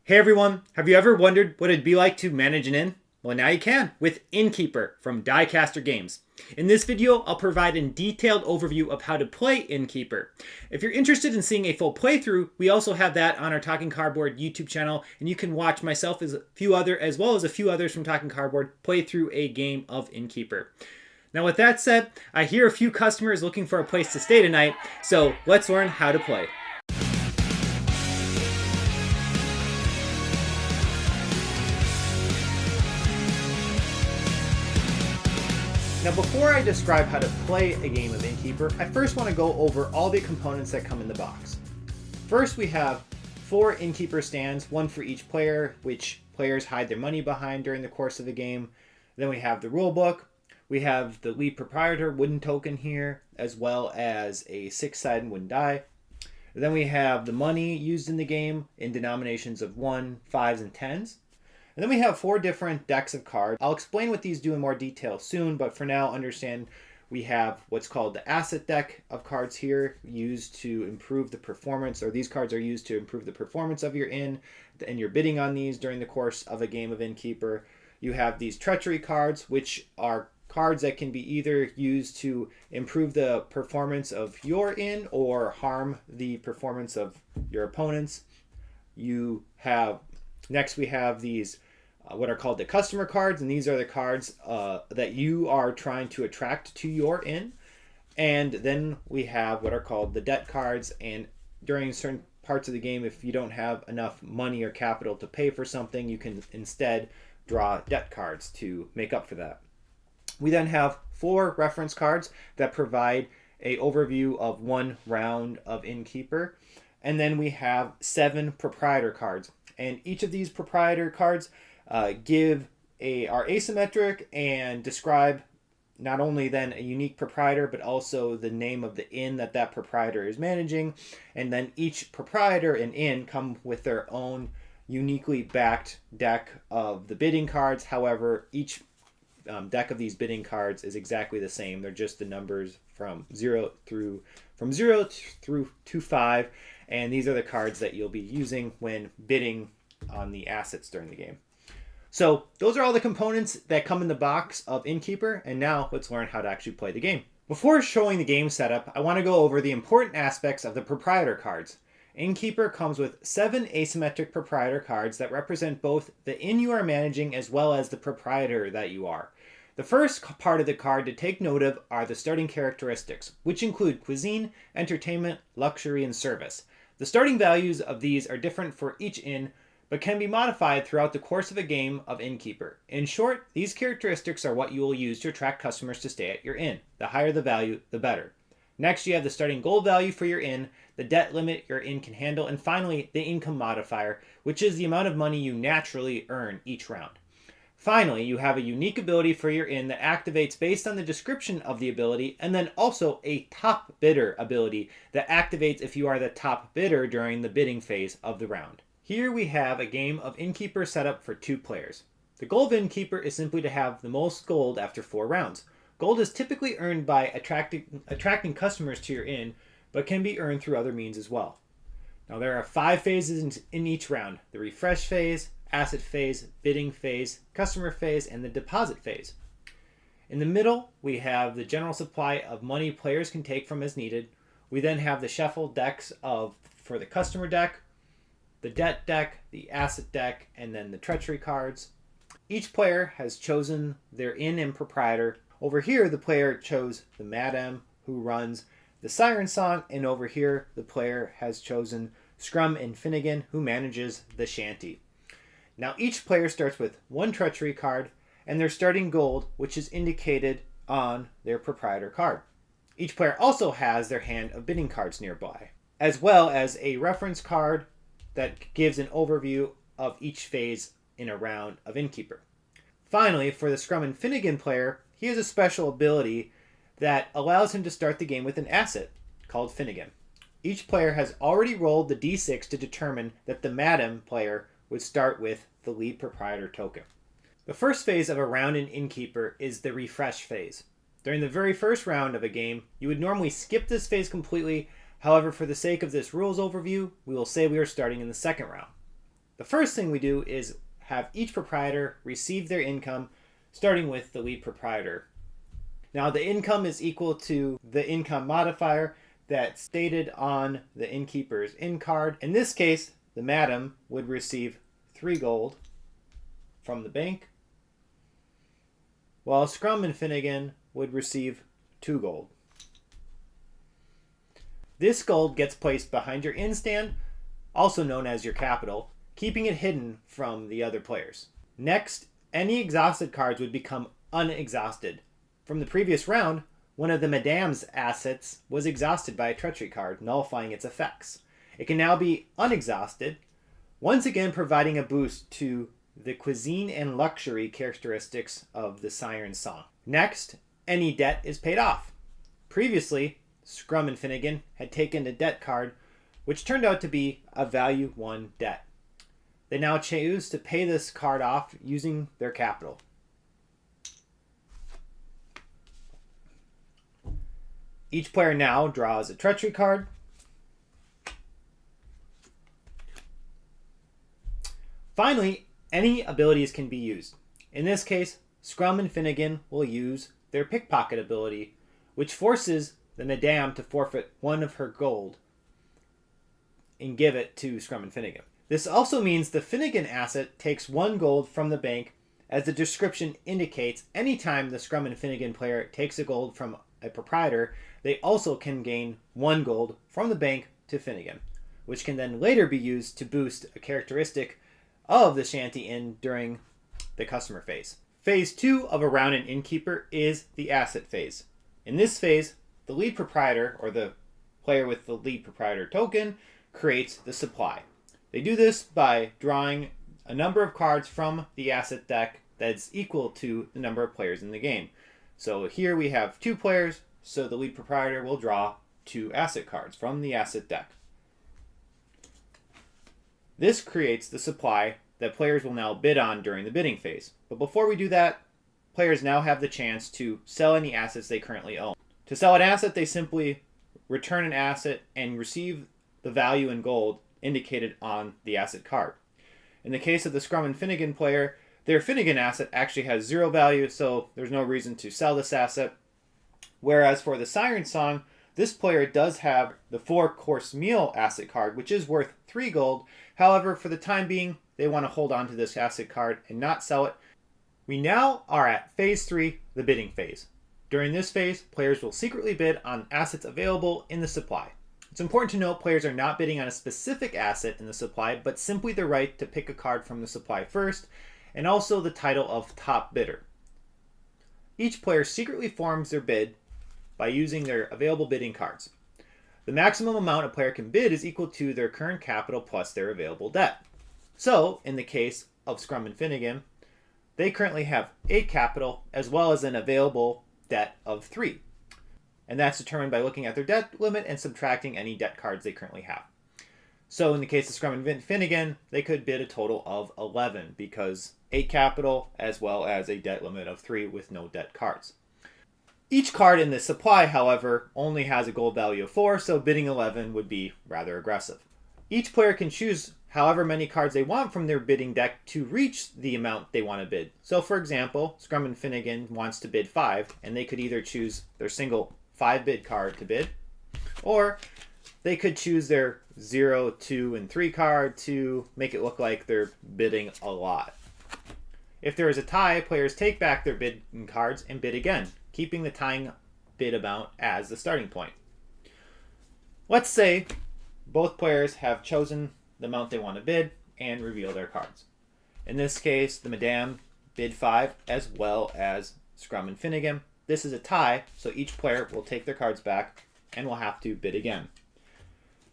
Hey everyone, have you ever wondered what it'd be like to manage an inn? Well, now you can with Innkeeper from Diecaster Games. In this video, I'll provide a detailed overview of how to play Innkeeper. If you're interested in seeing a full playthrough, we also have that on our Talking Cardboard YouTube channel, and you can watch myself as well as a few others from Talking Cardboard play through a game of Innkeeper. Now with that said, I hear a few customers looking for a place to stay tonight, so let's learn how to play. Now before I describe how to play a game of Innkeeper, I first want to go over all the components that come in the box. First we have 4 Innkeeper stands, one for each player, which players hide their money behind during the course of the game. Then we have the rulebook. We have the lead proprietor wooden token here, as well as a 6-sided wooden die. Then we have the money used in the game in denominations of 1, 5s, and 10s. And then we have 4 different decks of cards. I'll explain what these do in more detail soon, but for now understand we have what's called the asset deck of cards here, used to improve the performance, or these cards are used to improve the performance of your inn, and you're bidding on these during the course of a game of Innkeeper. You have these treachery cards, which are cards that can be either used to improve the performance of your inn or harm the performance of your opponents. Next we have these what are called the customer cards, and these are the cards that you are trying to attract to your inn. And then we have what are called the debt cards, and during certain parts of the game, if you don't have enough money or capital to pay for something, you can instead draw debt cards to make up for that. We then have 4 reference cards that provide an overview of one round of Innkeeper, and then we have 7 proprietor cards, and each of these proprietor cards are asymmetric and describe not only then a unique proprietor, but also the name of the inn that proprietor is managing. And then each proprietor and inn come with their own uniquely backed deck of the bidding cards. However, each deck of these bidding cards is exactly the same. They're just the numbers from 0 through to 5, and these are the cards that you'll be using when bidding on the assets during the game. So those are all the components that come in the box of Innkeeper, and now let's learn how to actually play the game. Before showing the game setup, I want to go over the important aspects of the proprietor cards. Innkeeper comes with 7 asymmetric proprietor cards that represent both the inn you are managing as well as the proprietor that you are. The first part of the card to take note of are the starting characteristics, which include cuisine, entertainment, luxury, and service. The starting values of these are different for each inn, but can be modified throughout the course of a game of Innkeeper. In short, these characteristics are what you will use to attract customers to stay at your inn. The higher the value, the better. Next, you have the starting gold value for your inn, the debt limit your inn can handle, and finally, the income modifier, which is the amount of money you naturally earn each round. Finally, you have a unique ability for your inn that activates based on the description of the ability, and then also a top bidder ability that activates if you are the top bidder during the bidding phase of the round. Here we have a game of Innkeeper set up for 2 players. The goal of Innkeeper is simply to have the most gold after 4 rounds. Gold is typically earned by attracting customers to your inn, but can be earned through other means as well. Now there are 5 phases in each round: the refresh phase, asset phase, bidding phase, customer phase, and the deposit phase. In the middle, we have the general supply of money players can take from as needed. We then have the shuffle decks for the customer deck, the debt deck, the asset deck, and then the treachery cards. Each player has chosen their inn and proprietor. Over here, the player chose the Madam, who runs the Siren Song, and over here, the player has chosen Scrum and Finnegan, who manages the Shanty. Now, each player starts with 1 treachery card, and their starting gold, which is indicated on their proprietor card. Each player also has their hand of bidding cards nearby, as well as a reference card that gives an overview of each phase in a round of Innkeeper. Finally, for the Scrum and Finnegan player, he has a special ability that allows him to start the game with an asset called Finnegan. Each player has already rolled the d6 to determine that the Madam player would start with the lead proprietor token. The first phase of a round in Innkeeper is the refresh phase. During the very first round of a game, you would normally skip this phase completely. However, for the sake of this rules overview, we will say we are starting in the second round. The first thing we do is have each proprietor receive their income, starting with the lead proprietor. Now the income is equal to the income modifier that's stated on the innkeeper's in card. In this case, the madam would receive 3 gold from the bank, while Scrum and Finnegan would receive 2 gold. This gold gets placed behind your inn stand, also known as your capital, keeping it hidden from the other players. Next, any exhausted cards would become unexhausted. From the previous round, one of the Madame's assets was exhausted by a treachery card, nullifying its effects. It can now be unexhausted, once again providing a boost to the cuisine and luxury characteristics of the Siren's Song. Next, any debt is paid off. Previously, Scrum and Finnegan had taken a debt card, which turned out to be a value 1 debt. They now choose to pay this card off using their capital. Each player now draws a treachery card. Finally, any abilities can be used. In this case, Scrum and Finnegan will use their pickpocket ability, which forces the Madame to forfeit 1 of her gold and give it to Scrum and Finnegan. This also means the Finnegan asset takes 1 gold from the bank, as the description indicates. Anytime the Scrum and Finnegan player takes a gold from a proprietor, they also can gain 1 gold from the bank to Finnegan, which can then later be used to boost a characteristic of the Shanty Inn during the customer phase. Phase 2 of a round in Innkeeper is the asset phase. In this phase, the lead proprietor, or the player with the lead proprietor token, creates the supply. They do this by drawing a number of cards from the asset deck that's equal to the number of players in the game. So here we have 2 players, so the lead proprietor will draw 2 asset cards from the asset deck. This creates the supply that players will now bid on during the bidding phase. But before we do that, players now have the chance to sell any assets they currently own. To sell an asset, they simply return an asset and receive the value in gold indicated on the asset card. In the case of the Scrum and Finnegan player, their Finnegan asset actually has 0 value, so there's no reason to sell this asset. Whereas for the Siren Song, this player does have the 4-course meal asset card, which is worth 3 gold. However, for the time being, they want to hold on to this asset card and not sell it. We now are at phase 3, the bidding phase. During this phase, players will secretly bid on assets available in the supply. It's important to note players are not bidding on a specific asset in the supply, but simply the right to pick a card from the supply first, and also the title of top bidder. Each player secretly forms their bid by using their available bidding cards. The maximum amount a player can bid is equal to their current capital plus their available debt. So, in the case of Scrum and Finnegan, they currently have 8 capital as well as an available debt of 3. And that's determined by looking at their debt limit and subtracting any debt cards they currently have. So in the case of Scrum and Finnegan, they could bid a total of 11 because 8 capital as well as a debt limit of 3 with no debt cards. Each card in the supply, however, only has a gold value of 4, so bidding 11 would be rather aggressive. Each player can choose however many cards they want from their bidding deck to reach the amount they want to bid. So for example, Scrum and Finnegan wants to bid 5, and they could either choose their single 5 bid card to bid, or they could choose their 0, 2, and 3 card to make it look like they're bidding a lot. If there is a tie, players take back their bidding cards and bid again, keeping the tying bid amount as the starting point. Let's say both players have chosen the amount they want to bid and reveal their cards. In this case, the Madame bid 5 as well as Scrum and Finnegan. This is a tie, so each player will take their cards back and will have to bid again.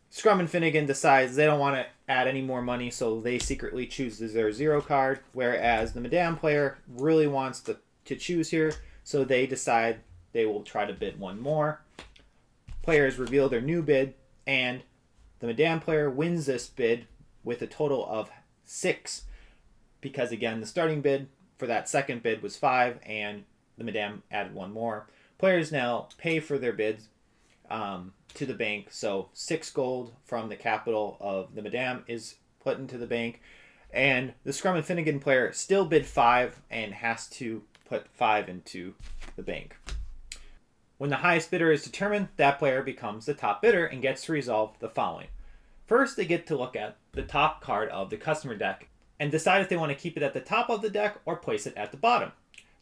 Scrum and Finnegan decides they don't want to add any more money, so they secretly choose their 0 card, whereas the Madame player really wants to choose here, so they decide they will try to bid 1 more. Players reveal their new bid, and the Madame player wins this bid with a total of 6, because again, the starting bid for that second bid was 5, and the Madame added 1 more. Players now pay for their bids to the bank, so 6 gold from the capital of the Madame is put into the bank, And the Scrum and Finnegan player still bid 5 and has to put 5 into the bank. When the highest bidder is determined, that player becomes the top bidder and gets to resolve the following. First, they get to look at the top card of the customer deck and decide if they want to keep it at the top of the deck or place it at the bottom.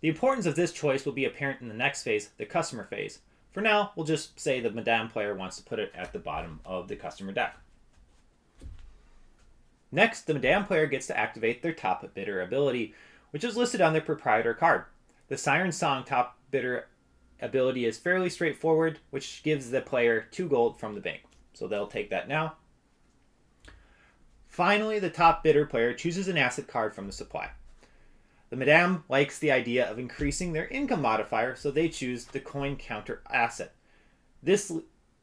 The importance of this choice will be apparent in the next phase, the customer phase. For now, we'll just say the Madame player wants to put it at the bottom of the customer deck. Next, the Madame player gets to activate their top bidder ability, which is listed on their Proprietor card. The Siren Song top bidder ability is fairly straightforward, which gives the player 2 gold from the bank. So they'll take that now. Finally, the top bidder player chooses an asset card from the supply. The Madame likes the idea of increasing their income modifier, so they choose the coin counter asset. This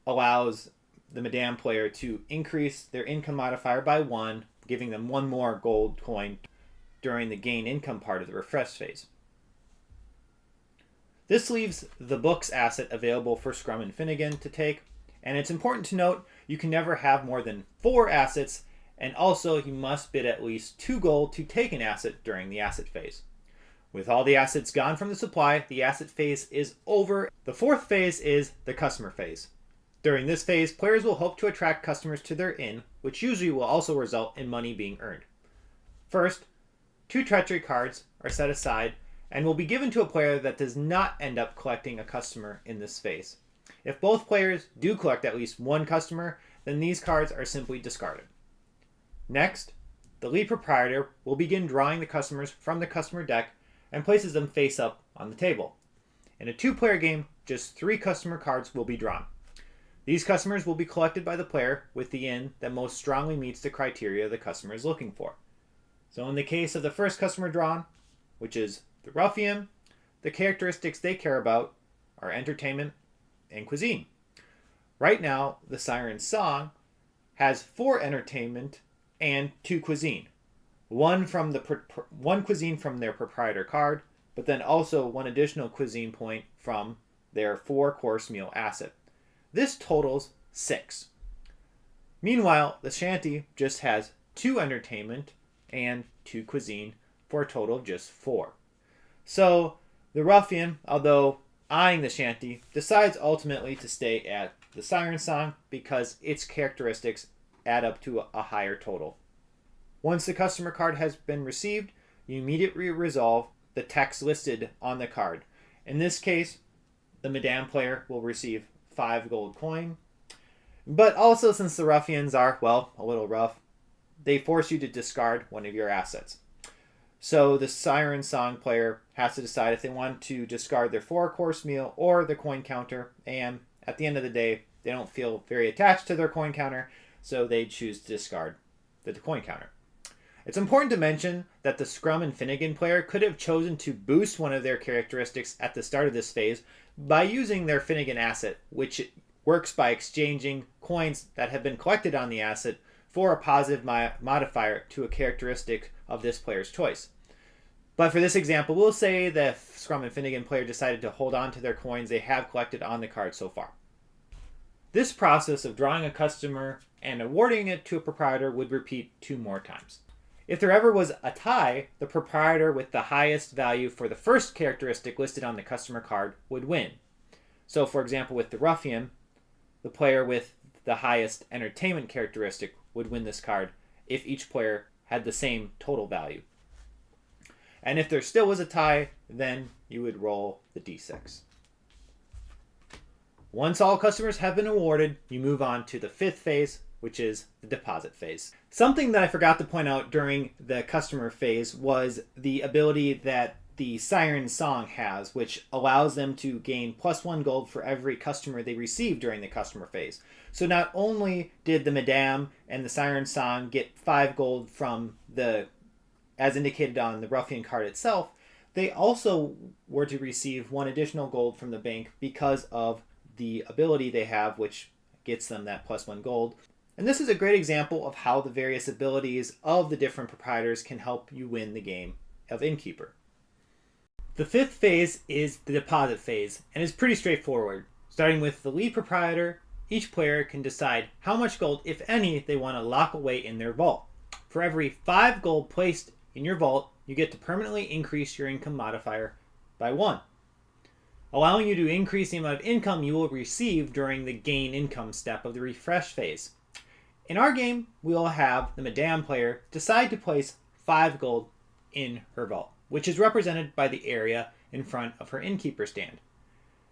allows the Madame player to increase their income modifier by 1, giving them 1 more gold coin during the gain income part of the refresh phase. This leaves the books asset available for Scrum and Finnegan to take, and it's important to note you can never have more than 4 assets, and also you must bid at least 2 gold to take an asset during the asset phase. With all the assets gone from the supply, the asset phase is over. The 4th phase is the customer phase. During this phase, players will hope to attract customers to their inn, which usually will also result in money being earned. First, 2 treachery cards are set aside and will be given to a player that does not end up collecting a customer in this phase. If both players do collect at least 1 customer, then these cards are simply discarded. Next, the lead proprietor will begin drawing the customers from the customer deck and places them face up on the table. In a 2-player game, just 3 customer cards will be drawn. These customers will be collected by the player with the inn that most strongly meets the criteria the customer is looking for. So in the case of the first customer drawn, which is the Ruffian, the characteristics they care about are entertainment and cuisine. Right now, the Siren Song has 4 entertainment and 2 cuisine. One cuisine from their Proprietor card, but then also 1 additional cuisine point from their 4-course meal asset. This totals 6. Meanwhile, the Shanty just has 2 entertainment and 2 cuisine for a total of just 4. So the Ruffian, although eyeing the Shanty, decides ultimately to stay at the Siren Song because its characteristics add up to a higher total. Once the customer card has been received, you immediately resolve the text listed on the card. In this case, the Madame player will receive 5 gold coin. But also, since the Ruffians are, well, a little rough, they force you to discard one of your assets. So the Siren Song player has to decide if they want to discard their 4-course meal or the coin counter, and at the end of the day, they don't feel very attached to their coin counter, so they choose to discard the coin counter. It's important to mention that the Scrum and Finnegan player could have chosen to boost one of their characteristics at the start of this phase by using their Finnegan asset, which works by exchanging coins that have been collected on the asset for a positive modifier to a characteristic of this player's choice. But for this example, we'll say the Scrum and Finnegan player decided to hold on to their coins they have collected on the card so far. This process of drawing a customer and awarding it to a proprietor would repeat 2 more times. If there ever was a tie, the proprietor with the highest value for the first characteristic listed on the customer card would win. So for example, with the Ruffian, the player with the highest entertainment characteristic would win this card if each player had the same total value. And if there still was a tie, then you would roll the d6. Once all customers have been awarded, you move on to the 5th phase, which is the deposit phase. Something that I forgot to point out during the customer phase was the ability that the Siren Song has, which allows them to gain +1 gold for every customer they receive during the customer phase. So not only did the Madame and the Siren Song get 5 gold from as indicated on the Ruffian card itself, they also were to receive 1 additional gold from the bank because of the ability they have, which gets them that +1 gold. And this is a great example of how the various abilities of the different proprietors can help you win the game of Innkeeper. The 5th phase is the deposit phase and is pretty straightforward. Starting with the lead proprietor, each player can decide how much gold, if any, they want to lock away in their vault. For every 5 gold placed in your vault, you get to permanently increase your income modifier by 1, allowing you to increase the amount of income you will receive during the gain income step of the refresh phase. In our game, we will have the Madame player decide to place 5 gold in her vault, which is represented by the area in front of her Innkeeper stand.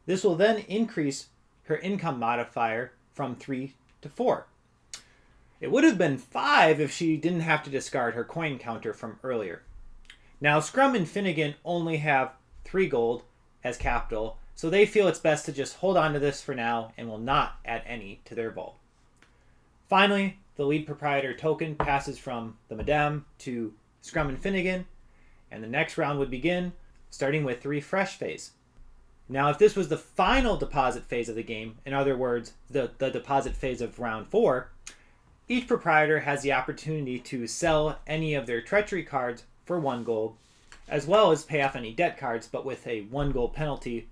This will then increase her income modifier from 3 to 4. It would have been 5 if she didn't have to discard her coin counter from earlier. Now, Scrum and Finnegan only have 3 gold as capital, so they feel it's best to just hold on to this for now and will not add any to their vault. Finally, the lead proprietor token passes from the Madame to Scrum and Finnegan, and the next round would begin, starting with the refresh phase. Now, if this was the final deposit phase of the game, in other words, the deposit phase of round 4, each proprietor has the opportunity to sell any of their treachery cards for 1 gold, as well as pay off any debt cards, but with a 1 gold penalty.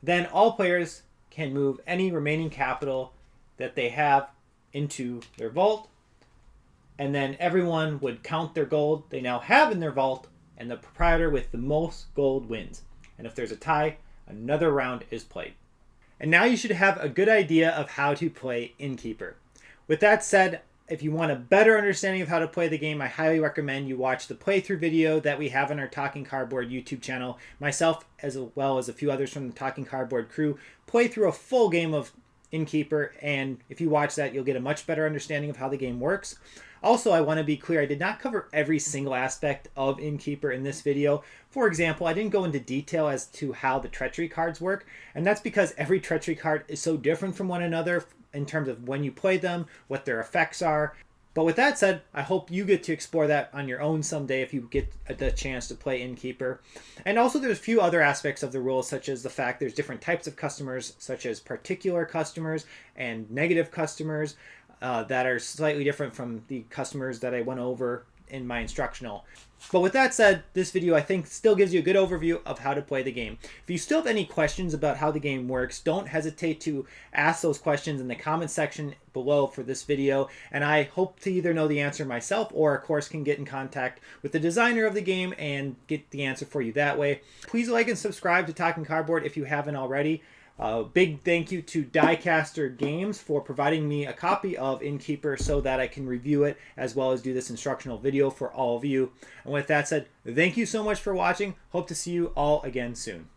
Then all players can move any remaining capital that they have into their vault, and then everyone would count their gold they now have in their vault, and the proprietor with the most gold wins. And if there's a tie, another round is played. And now you should have a good idea of how to play Innkeeper. With that said, if you want a better understanding of how to play the game, I highly recommend you watch the playthrough video that we have on our Talking Cardboard YouTube channel. Myself, as well as a few others from the Talking Cardboard crew, play through a full game of Innkeeper, and if you watch that, you'll get a much better understanding of how the game works. Also, I want to be clear, I did not cover every single aspect of Innkeeper in this video. For example, I didn't go into detail as to how the treachery cards work, and that's because every treachery card is so different from one another in terms of when you play them, what their effects are. But with that said, I hope you get to explore that on your own someday if you get the chance to play Innkeeper. And also there's a few other aspects of the rules, such as the fact there's different types of customers, such as particular customers and negative customers that are slightly different from the customers that I went over in my instructional. But with that said, this video I think still gives you a good overview of how to play the game. If you still have any questions about how the game works, don't hesitate to ask those questions in the comment section below for this video, and I hope to either know the answer myself or of course can get in contact with the designer of the game and get the answer for you that way. Please like and subscribe to Talking Cardboard if you haven't already. Big thank you to Diecaster Games for providing me a copy of Innkeeper so that I can review it as well as do this instructional video for all of you. And with that said, thank you so much for watching. Hope to see you all again soon.